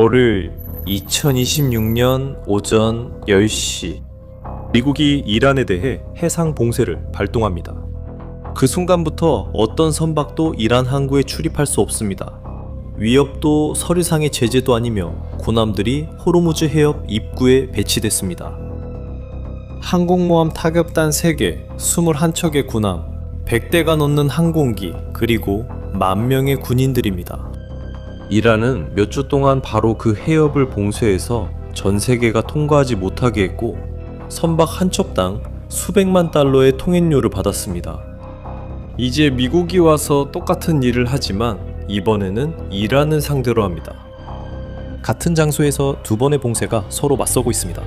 월요일 2026년 오전 10시 미국이 이란에 대해 해상 봉쇄를 발동합니다. 그 순간부터 어떤 선박도 이란 항구에 출입할 수 없습니다. 위협도 서류상의 제재도 아니며 군함들이 호르무즈 해협 입구에 배치됐습니다. 항공모함 타격단 3개, 21척의 군함, 100대가 넘는 항공기, 그리고 10,000명의 군인들입니다. 이란은 몇 주 동안 바로 그 해협을 봉쇄해서 전 세계가 통과하지 못하게 했고 선박 한 척당 수백만 달러의 통행료를 받았습니다. 이제 미국이 와서 똑같은 일을 하지만 이번에는 이란을 상대로 합니다. 같은 장소에서 두 번의 봉쇄가 서로 맞서고 있습니다.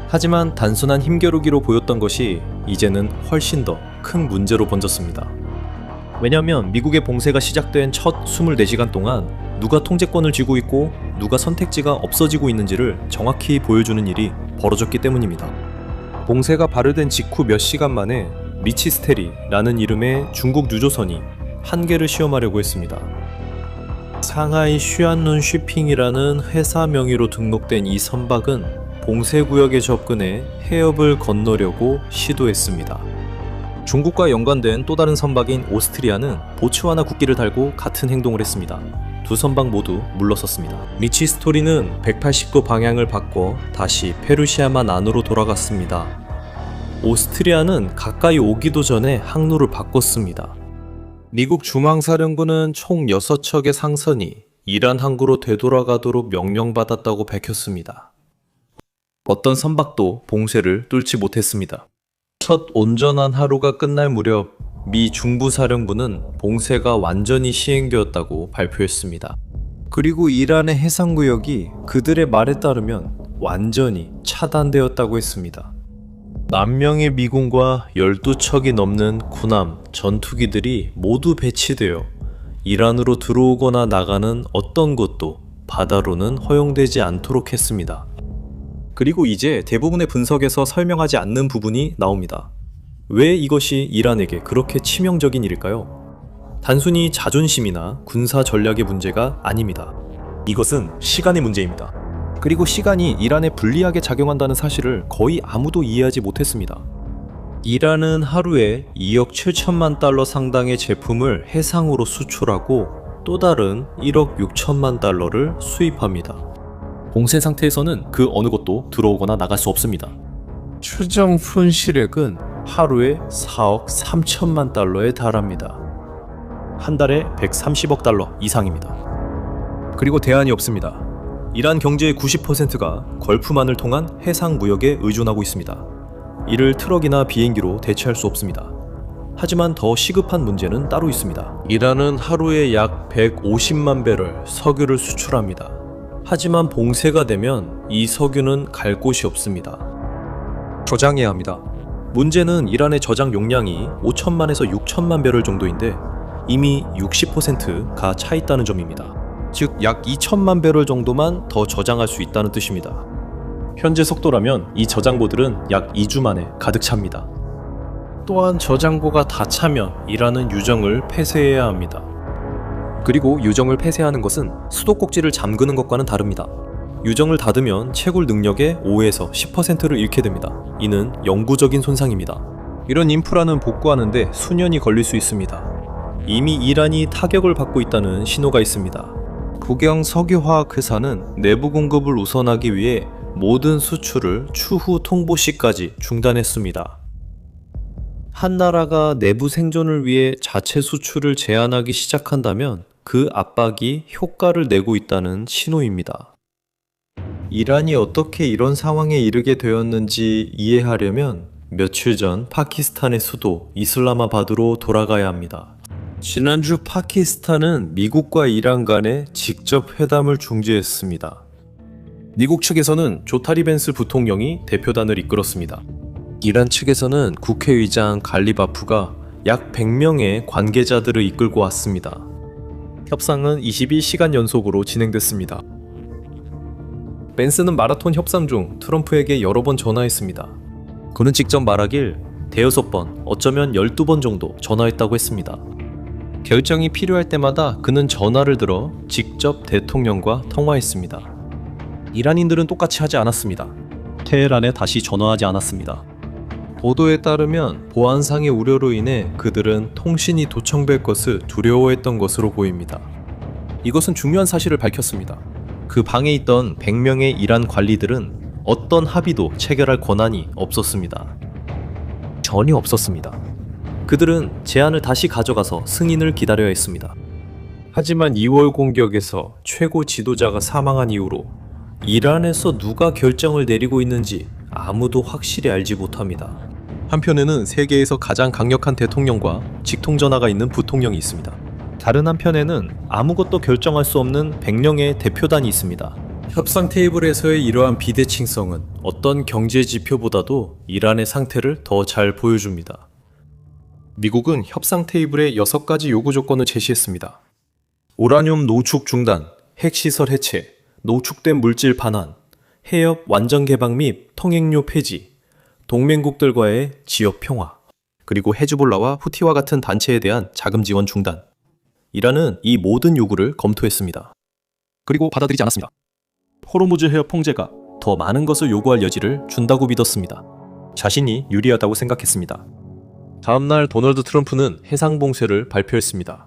하지만 단순한 힘겨루기로 보였던 것이 이제는 훨씬 더 큰 문제로 번졌습니다. 왜냐하면 미국의 봉쇄가 시작된 첫 24시간 동안 누가 통제권을 쥐고 있고 누가 선택지가 없어지고 있는지를 정확히 보여주는 일이 벌어졌기 때문입니다. 봉쇄가 발효된 직후 몇 시간 만에 미치스테리라는 이름의 중국 유조선이 한계를 시험하려고 했습니다. 상하이 슈안룬 쉬핑이라는 회사 명의로 등록된 이 선박은 봉쇄구역에 접근해 해협을 건너려고 시도했습니다. 중국과 연관된 또 다른 선박인 오스트리아는 보츠와나 국기를 달고 같은 행동을 했습니다. 두 선박 모두 물러섰습니다. 미치스토리는 180도 방향을 바꿔 다시 페르시아만 안으로 돌아갔습니다. 오스트리아는 가까이 오기도 전에 항로를 바꿨습니다. 미국 중앙사령부는 총 6척의 상선이 이란 항구로 되돌아가도록 명령받았다고 밝혔습니다. 어떤 선박도 봉쇄를 뚫지 못했습니다. 첫 온전한 하루가 끝날 무렵 미 중부사령부는 봉쇄가 완전히 시행되었다고 발표했습니다. 그리고 이란의 해상구역이 그들의 말에 따르면 완전히 차단되었다고 했습니다. 10,000명의 미군과 12척이 넘는 군함, 전투기들이 모두 배치되어 이란으로 들어오거나 나가는 어떤 것도 바다로는 허용되지 않도록 했습니다. 그리고 이제 대부분의 분석에서 설명하지 않는 부분이 나옵니다. 왜 이것이 이란에게 그렇게 치명적인 일일까요? 단순히 자존심이나 군사 전략의 문제가 아닙니다. 이것은 시간의 문제입니다. 그리고 시간이 이란에 불리하게 작용한다는 사실을 거의 아무도 이해하지 못했습니다. 이란은 하루에 2억 7천만 달러 상당의 제품을 해상으로 수출하고 또 다른 1억 6천만 달러를 수입합니다. 봉쇄 상태에서는 그 어느 곳도 들어오거나 나갈 수 없습니다. 추정 손실액은 하루에 4억 3천만 달러에 달합니다. 한 달에 130억 달러 이상입니다. 그리고 대안이 없습니다. 이란 경제의 90%가 걸프만을 통한 해상 무역에 의존하고 있습니다. 이를 트럭이나 비행기로 대체할 수 없습니다. 하지만 더 시급한 문제는 따로 있습니다. 이란은 하루에 약 150만 배럴 석유를 수출합니다. 하지만 봉쇄가 되면 이 석유는 갈 곳이 없습니다. 저장해야 합니다. 문제는 이란의 저장 용량이 5천만에서 6천만 배럴 정도인데 이미 60%가 차 있다는 점입니다. 즉 약 2천만 배럴 정도만 더 저장할 수 있다는 뜻입니다. 현재 속도라면 이 저장고들은 약 2주 만에 가득 찹니다. 또한 저장고가 다 차면 이란은 유정을 폐쇄해야 합니다. 그리고 유정을 폐쇄하는 것은 수도꼭지를 잠그는 것과는 다릅니다. 유정을 닫으면 채굴 능력의 5에서 10%를 잃게 됩니다. 이는 영구적인 손상입니다. 이런 인프라는 복구하는데 수년이 걸릴 수 있습니다. 이미 이란이 타격을 받고 있다는 신호가 있습니다. 국영 석유화학 회사는 내부 공급을 우선하기 위해 모든 수출을 추후 통보 시까지 중단했습니다. 한 나라가 내부 생존을 위해 자체 수출을 제한하기 시작한다면 그 압박이 효과를 내고 있다는 신호입니다. 이란이 어떻게 이런 상황에 이르게 되었는지 이해하려면 며칠 전 파키스탄의 수도 이슬라마바드로 돌아가야 합니다. 지난주 파키스탄은 미국과 이란 간에 직접 회담을 중지했습니다. 미국 측에서는 조타리 벤스 부통령이 대표단을 이끌었습니다. 이란 측에서는 국회의장 갈리바프가 약 100명의 관계자들을 이끌고 왔습니다. 협상은 22시간 연속으로 진행됐습니다. 벤스는 마라톤 협상 중 트럼프에게 여러 번 전화했습니다. 그는 직접 말하길 대여섯 번, 어쩌면 12번 정도 전화했다고 했습니다. 결정이 필요할 때마다 그는 전화를 들어 직접 대통령과 통화했습니다. 이란인들은 똑같이 하지 않았습니다. 테헤란에 다시 전화하지 않았습니다. 보도에 따르면 보안상의 우려로 인해 그들은 통신이 도청될 것을 두려워했던 것으로 보입니다. 이것은 중요한 사실을 밝혔습니다. 그 방에 있던 100명의 이란 관리들은 어떤 합의도 체결할 권한이 없었습니다. 전혀 없었습니다. 그들은 제안을 다시 가져가서 승인을 기다려야 했습니다. 하지만 2월 공격에서 최고 지도자가 사망한 이후로 이란에서 누가 결정을 내리고 있는지 아무도 확실히 알지 못합니다. 한편에는 세계에서 가장 강력한 대통령과 직통전화가 있는 부통령이 있습니다. 다른 한편에는 아무것도 결정할 수 없는 100명의 대표단이 있습니다. 협상 테이블에서의 이러한 비대칭성은 어떤 경제 지표보다도 이란의 상태를 더 잘 보여줍니다. 미국은 협상 테이블에 6가지 요구 조건을 제시했습니다. 우라늄 노축 중단, 핵시설 해체, 노축된 물질 반환, 해협 완전 개방 및 통행료 폐지, 동맹국들과의 지역 평화, 그리고 헤즈볼라와 후티와 같은 단체에 대한 자금 지원 중단. 이란은 이 모든 요구를 검토했습니다. 그리고 받아들이지 않았습니다. 호르무즈 해협 통제가 더 많은 것을 요구할 여지를 준다고 믿었습니다. 자신이 유리하다고 생각했습니다. 다음날 도널드 트럼프는 해상봉쇄를 발표했습니다.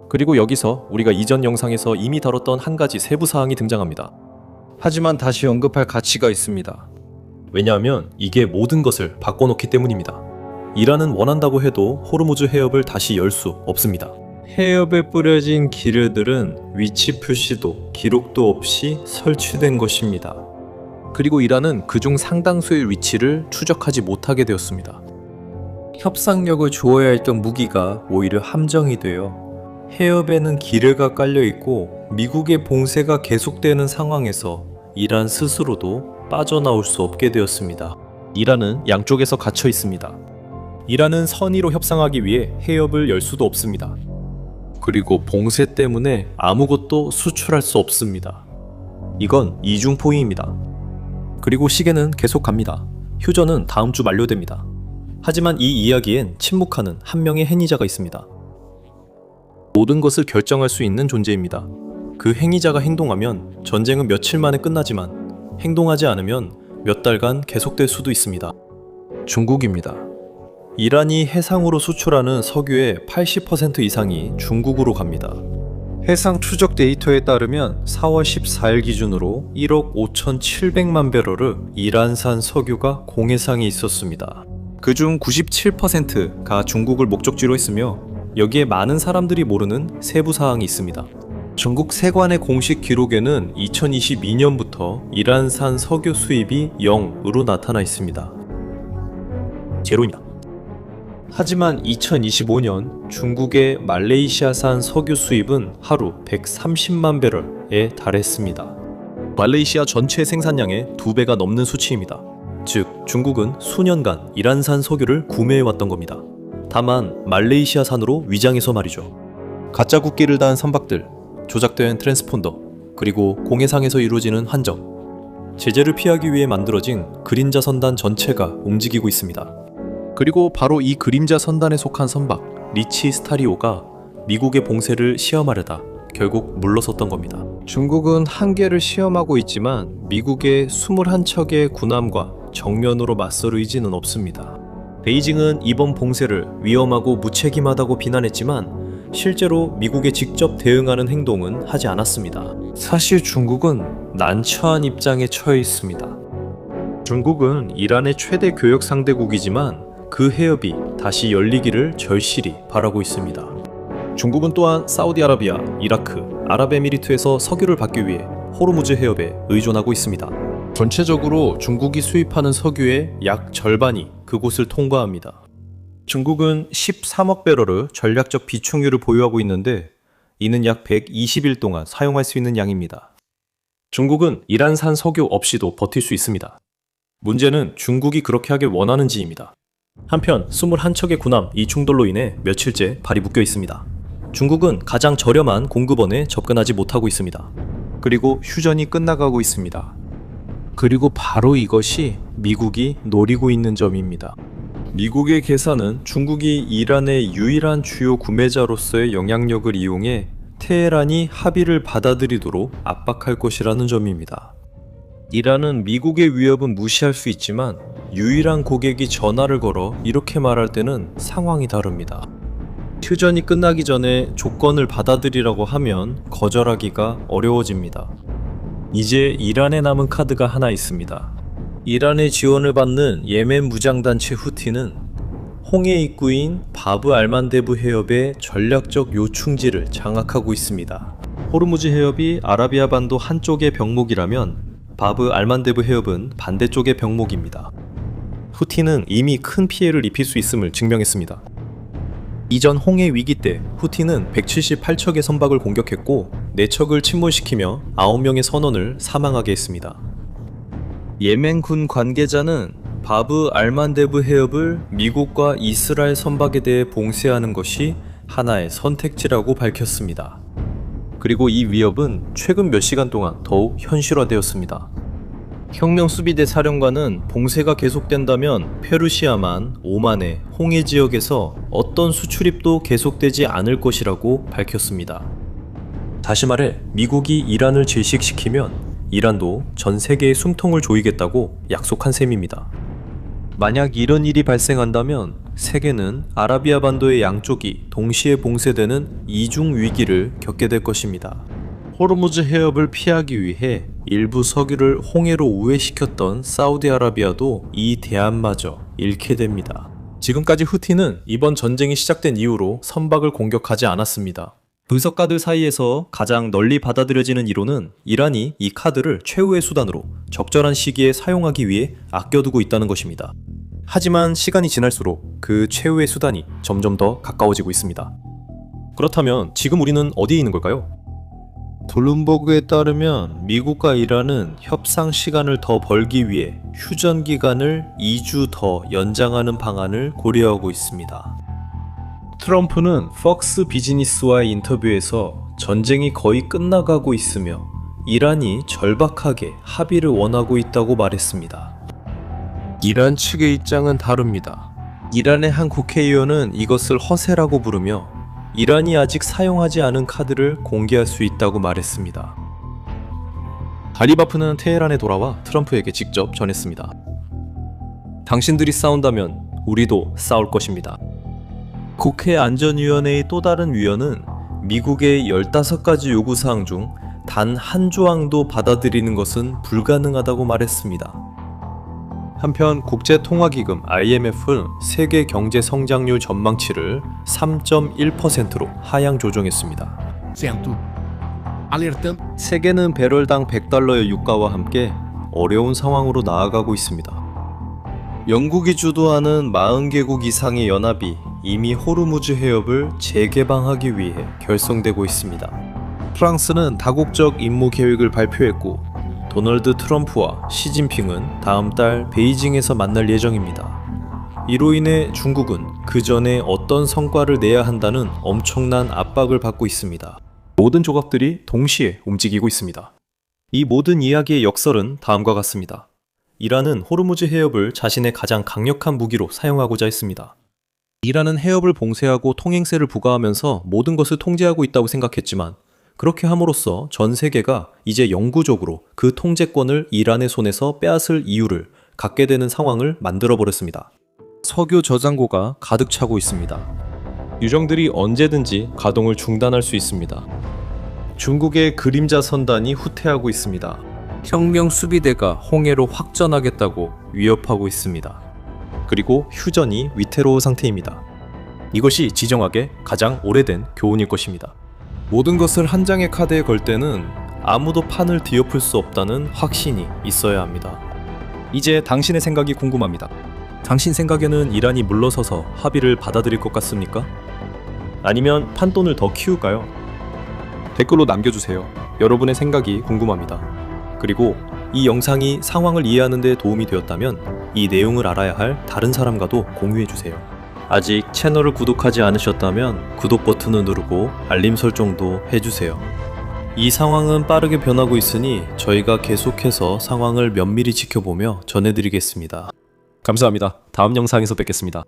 그리고 여기서 우리가 이전 영상에서 이미 다뤘던 한 가지 세부 사항이 등장합니다. 하지만 다시 언급할 가치가 있습니다. 왜냐하면 이게 모든 것을 바꿔놓기 때문입니다. 이란은 원한다고 해도 호르무즈 해협을 다시 열 수 없습니다. 해협에 뿌려진 기뢰들은 위치 표시도 기록도 없이 설치된 것입니다. 그리고 이란은 그중 상당수의 위치를 추적하지 못하게 되었습니다. 협상력을 주어야 했던 무기가 오히려 함정이 되어 해협에는 기뢰가 깔려있고 미국의 봉쇄가 계속되는 상황에서 이란 스스로도 빠져나올 수 없게 되었습니다. 이란은 양쪽에서 갇혀 있습니다. 이란은 선의로 협상하기 위해 해협을 열 수도 없습니다. 그리고 봉쇄 때문에 아무것도 수출할 수 없습니다. 이건 이중포위입니다. 그리고 시계는 계속 갑니다. 휴전은 다음 주 만료됩니다. 하지만 이 이야기엔 침묵하는 한 명의 행위자가 있습니다. 모든 것을 결정할 수 있는 존재입니다. 그 행위자가 행동하면 전쟁은 며칠 만에 끝나지만 행동하지 않으면 몇 달간 계속될 수도 있습니다. 중국입니다. 이란이 해상으로 수출하는 석유의 80% 이상이 중국으로 갑니다. 해상 추적 데이터에 따르면 4월 14일 기준으로 1억 5,700만 배럴의 이란산 석유가 공해상에 있었습니다. 그중 97%가 중국을 목적지로 했으며 여기에 많은 사람들이 모르는 세부 사항이 있습니다. 중국 세관의 공식 기록에는 2022년부터 이란산 석유 수입이 0으로 나타나 있습니다. 제로입니다. 하지만 2025년 중국의 말레이시아산 석유 수입은 하루 130만 배럴에 달했습니다. 말레이시아 전체 생산량의 2배가 넘는 수치입니다. 즉, 중국은 수년간 이란산 석유를 구매해왔던 겁니다. 다만 말레이시아산으로 위장해서 말이죠. 가짜 국기를 다한 선박들, 조작된 트랜스폰더, 그리고 공해상에서 이루어지는 환정, 제재를 피하기 위해 만들어진 그림자 선단 전체가 움직이고 있습니다. 그리고 바로 이 그림자 선단에 속한 선박 리치 스타리오가 미국의 봉쇄를 시험하려다 결국 물러섰던 겁니다. 중국은 한계를 시험하고 있지만 미국의 21척의 군함과 정면으로 맞설 의지는 없습니다. 베이징은 이번 봉쇄를 위험하고 무책임하다고 비난했지만 실제로 미국에 직접 대응하는 행동은 하지 않았습니다. 사실 중국은 난처한 입장에 처해 있습니다. 중국은 이란의 최대 교역 상대국이지만 그 해협이 다시 열리기를 절실히 바라고 있습니다. 중국은 또한 사우디아라비아, 이라크, 아랍에미리트에서 석유를 받기 위해 호르무즈 해협에 의존하고 있습니다. 전체적으로 중국이 수입하는 석유의 약 절반이 그곳을 통과합니다. 중국은 13억 배럴의 전략적 비축유를 보유하고 있는데 이는 약 120일 동안 사용할 수 있는 양입니다. 중국은 이란산 석유 없이도 버틸 수 있습니다. 문제는 중국이 그렇게 하길 원하는지입니다. 한편 21척의 군함 이 충돌로 인해 며칠째 발이 묶여 있습니다. 중국은 가장 저렴한 공급원에 접근하지 못하고 있습니다. 그리고 휴전이 끝나가고 있습니다. 그리고 바로 이것이 미국이 노리고 있는 점입니다. 미국의 계산은 중국이 이란의 유일한 주요 구매자로서의 영향력을 이용해 테헤란이 합의를 받아들이도록 압박할 것이라는 점입니다. 이란은 미국의 위협은 무시할 수 있지만 유일한 고객이 전화를 걸어 이렇게 말할 때는 상황이 다릅니다. 휴전이 끝나기 전에 조건을 받아들이라고 하면 거절하기가 어려워집니다. 이제 이란에 남은 카드가 하나 있습니다. 이란의 지원을 받는 예멘 무장단체 후티는 홍해 입구인 바브 알만데브 해협의 전략적 요충지를 장악하고 있습니다. 호르무즈 해협이 아라비아 반도 한쪽의 병목이라면 바브 알만데브 해협은 반대쪽의 병목입니다. 후티는 이미 큰 피해를 입힐 수 있음을 증명했습니다. 이전 홍해 위기 때 후티는 178척의 선박을 공격했고 4척을 침몰시키며 9명의 선원을 사망하게 했습니다. 예멘군 관계자는 바브 알만데브 해협을 미국과 이스라엘 선박에 대해 봉쇄하는 것이 하나의 선택지라고 밝혔습니다. 그리고 이 위협은 최근 몇 시간 동안 더욱 현실화되었습니다. 혁명수비대 사령관은 봉쇄가 계속된다면 페르시아만, 오만의 홍해 지역에서 어떤 수출입도 계속되지 않을 것이라고 밝혔습니다. 다시 말해 미국이 이란을 질식시키면 이란도 전 세계에 숨통을 조이겠다고 약속한 셈입니다. 만약 이런 일이 발생한다면 세계는 아라비아 반도의 양쪽이 동시에 봉쇄되는 이중 위기를 겪게 될 것입니다. 호르무즈 해협을 피하기 위해 일부 석유를 홍해로 우회시켰던 사우디아라비아도 이 대안마저 잃게 됩니다. 지금까지 후티는 이번 전쟁이 시작된 이후로 선박을 공격하지 않았습니다. 분석가들 사이에서 가장 널리 받아들여지는 이론은 이란이 이 카드를 최후의 수단으로 적절한 시기에 사용하기 위해 아껴두고 있다는 것입니다. 하지만 시간이 지날수록 그 최후의 수단이 점점 더 가까워지고 있습니다. 그렇다면 지금 우리는 어디에 있는 걸까요? 블룸버그에 따르면 미국과 이란은 협상 시간을 더 벌기 위해 휴전 기간을 2주 더 연장하는 방안을 고려하고 있습니다. 트럼프는 퍽스 비즈니스와의 인터뷰에서 전쟁이 거의 끝나가고 있으며 이란이 절박하게 합의를 원하고 있다고 말했습니다. 이란 측의 입장은 다릅니다. 이란의 한 국회의원은 이것을 허세라고 부르며 이란이 아직 사용하지 않은 카드를 공개할 수 있다고 말했습니다. 가리바프는 테헤란에 돌아와 트럼프에게 직접 전했습니다. 당신들이 싸운다면 우리도 싸울 것입니다. 국회 안전위원회의 또 다른 위원은 미국의 15가지 요구사항 중 단 한 조항도 받아들이는 것은 불가능하다고 말했습니다. 한편 국제통화기금 IMF는 세계 경제 성장률 전망치를 3.1%로 하향 조정했습니다. 세계는 배럴당 $100의 유가와 함께 어려운 상황으로 나아가고 있습니다. 영국이 주도하는 40개국 이상의 연합이 이미 호르무즈 해협을 재개방하기 위해 결성되고 있습니다. 프랑스는 다국적 임무 계획을 발표했고 도널드 트럼프와 시진핑은 다음 달 베이징에서 만날 예정입니다. 이로 인해 중국은 그 전에 어떤 성과를 내야 한다는 엄청난 압박을 받고 있습니다. 모든 조각들이 동시에 움직이고 있습니다. 이 모든 이야기의 역설은 다음과 같습니다. 이란은 호르무즈 해협을 자신의 가장 강력한 무기로 사용하고자 했습니다. 이란은 해협을 봉쇄하고 통행세를 부과하면서 모든 것을 통제하고 있다고 생각했지만 그렇게 함으로써 전 세계가 이제 영구적으로 그 통제권을 이란의 손에서 빼앗을 이유를 갖게 되는 상황을 만들어버렸습니다. 석유 저장고가 가득 차고 있습니다. 유정들이 언제든지 가동을 중단할 수 있습니다. 중국의 그림자 선단이 후퇴하고 있습니다. 혁명 수비대가 홍해로 확전하겠다고 위협하고 있습니다. 그리고 휴전이 위태로운 상태입니다. 이것이 지정학의 가장 오래된 교훈일 것입니다. 모든 것을 한 장의 카드에 걸 때는 아무도 판을 뒤엎을 수 없다는 확신이 있어야 합니다. 이제 당신의 생각이 궁금합니다. 당신 생각에는 이란이 물러서서 합의를 받아들일 것 같습니까? 아니면 판돈을 더 키울까요? 댓글로 남겨주세요. 여러분의 생각이 궁금합니다. 그리고 이 영상이 상황을 이해하는 데 도움이 되었다면 이 내용을 알아야 할 다른 사람과도 공유해주세요. 아직 채널을 구독하지 않으셨다면 구독 버튼을 누르고 알림 설정도 해주세요. 이 상황은 빠르게 변하고 있으니 저희가 계속해서 상황을 면밀히 지켜보며 전해드리겠습니다. 감사합니다. 다음 영상에서 뵙겠습니다.